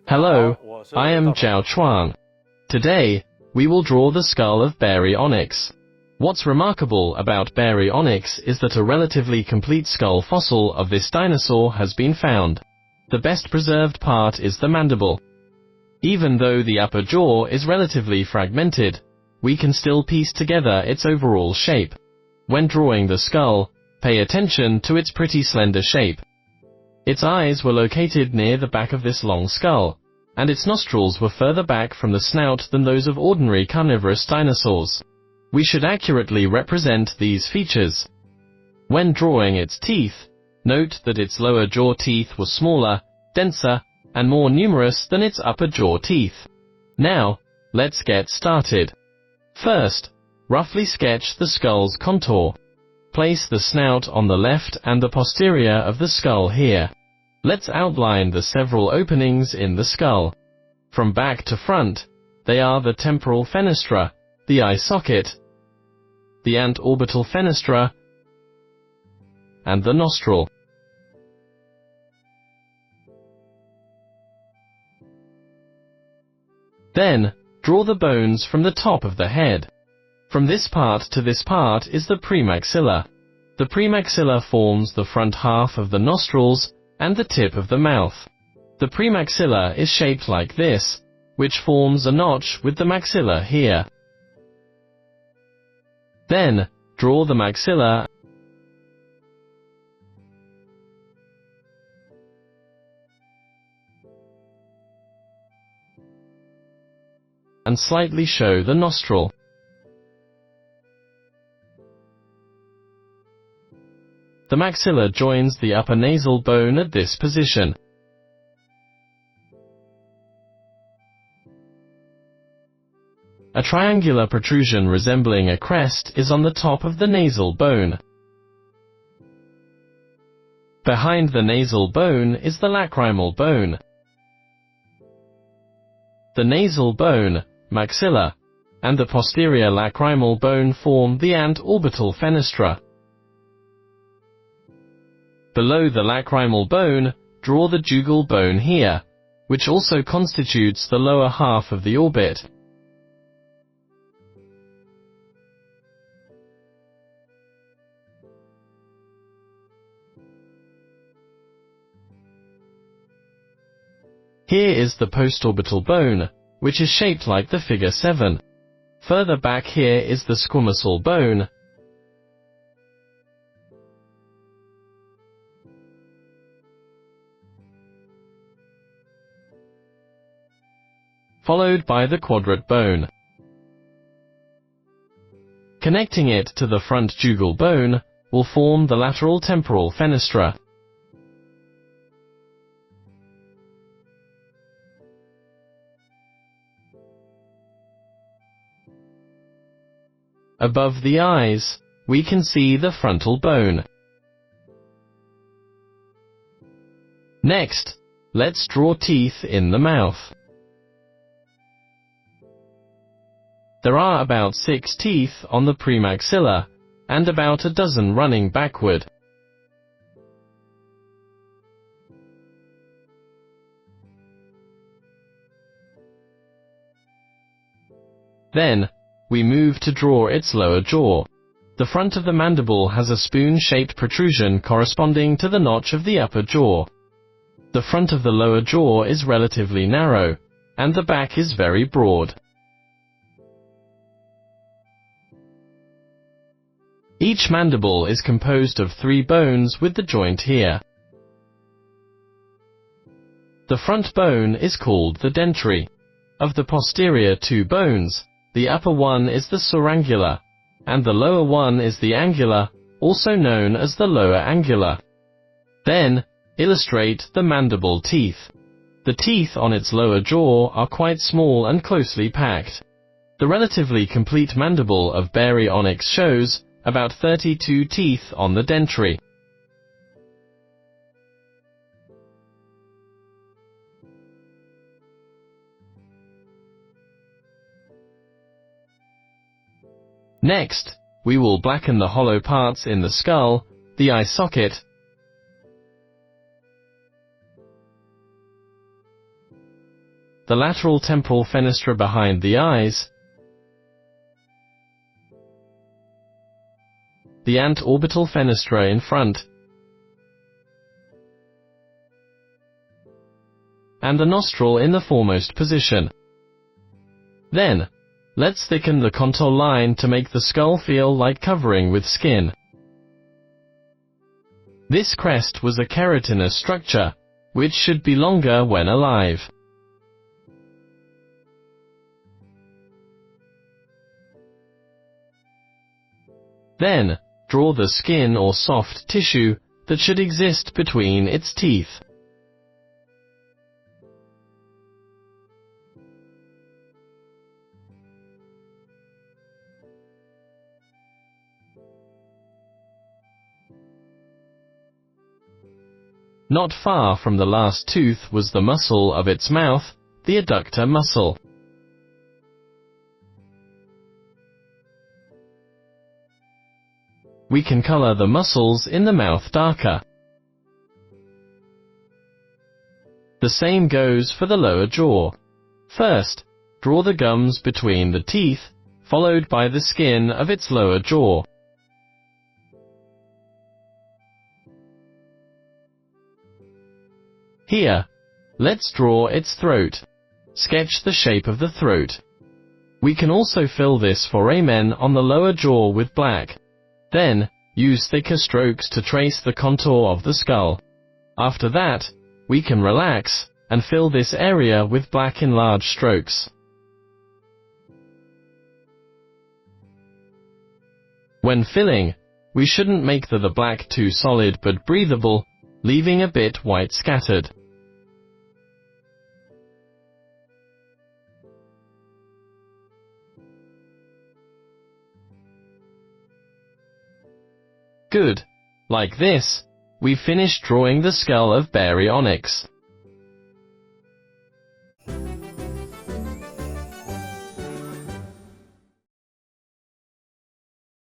Hello, I am ZHAO Chuang. Today, we will draw the skull of Baryonyx. What's remarkable about Baryonyx is that a relatively complete skull fossil of this dinosaur has been found. The best preserved part is the mandible. Even though the upper jaw is relatively fragmented, we can still piece together its overall shape. When drawing the skull, pay attention to its pretty slender shape. Its eyes were located near the back of this long skull, and its nostrils were further back from the snout than those of ordinary carnivorous dinosaurs. We should accurately represent these features. When drawing its teeth, note that its lower jaw teeth were smaller, denser, and more numerous than its upper jaw teeth. Now, let's get started. First, roughly sketch the skull's contour. Place the snout on the left and the posterior of the skull here. Let's outline the several openings in the skull. From back to front, they are the temporal fenestra, the eye socket, the antorbital fenestra, and the nostril. Then, draw the bones from the top of the head. From this part to this part is the premaxilla. The premaxilla forms the front half of the nostrils and the tip of the mouth. The premaxilla is shaped like this, which forms a notch with the maxilla here. Then, draw the maxilla and slightly show the nostril. The maxilla joins the upper nasal bone at this position. A triangular protrusion resembling a crest is on the top of the nasal bone. Behind the nasal bone is the lacrimal bone. The nasal bone, maxilla, and the posterior lacrimal bone form the antorbital fenestra. Below the lacrimal bone, draw the jugal bone here, which also constitutes the lower half of the orbit. Here is the postorbital bone, which is shaped like the figure 7. Further back here is the squamosal bone, followed by the quadrate bone. Connecting it to the front jugal bone will form the lateral temporal fenestra. Above the eyes, we can see the frontal bone. Next, let's draw teeth in the mouth. There are about 6 teeth on the premaxilla, and about a dozen running backward. Then, we move to draw its lower jaw. The front of the mandible has a spoon-shaped protrusion corresponding to the notch of the upper jaw. The front of the lower jaw is relatively narrow, and the back is very broad. Each mandible is composed of 3 bones with the joint here. The front bone is called the dentary. Of the posterior 2 bones, the upper one is the surangular, and the lower one is the angular, also known as the lower angular. Then, illustrate the mandible teeth. The teeth on its lower jaw are quite small and closely packed. The relatively complete mandible of Baryonyx shows about 32 teeth on the dentary. Next, we will blacken the hollow parts in the skull, the eye socket, the lateral temporal fenestra behind the eyes, the antorbital fenestra in front, and the nostril in the foremost position. Then, let's thicken the contour line to make the skull feel like covering with skin. This crest was a keratinous structure, which should be longer when alive. Then, draw the skin or soft tissue that should exist between its teeth. Not far from the last tooth was the muscle of its mouth, the adductor muscle. We can color the muscles in the mouth darker. The same goes for the lower jaw. First, draw the gums between the teeth, followed by the skin of its lower jaw. Here, let's draw its throat. Sketch the shape of the throat. We can also fill this foramen on the lower jaw with black. Then, use thicker strokes to trace the contour of the skull. After that, we can relax and fill this area with black in large strokes. When filling, we shouldn't make the black too solid but breathable, leaving a bit white scattered. Good. Like this, we finished drawing the skull of Baryonyx.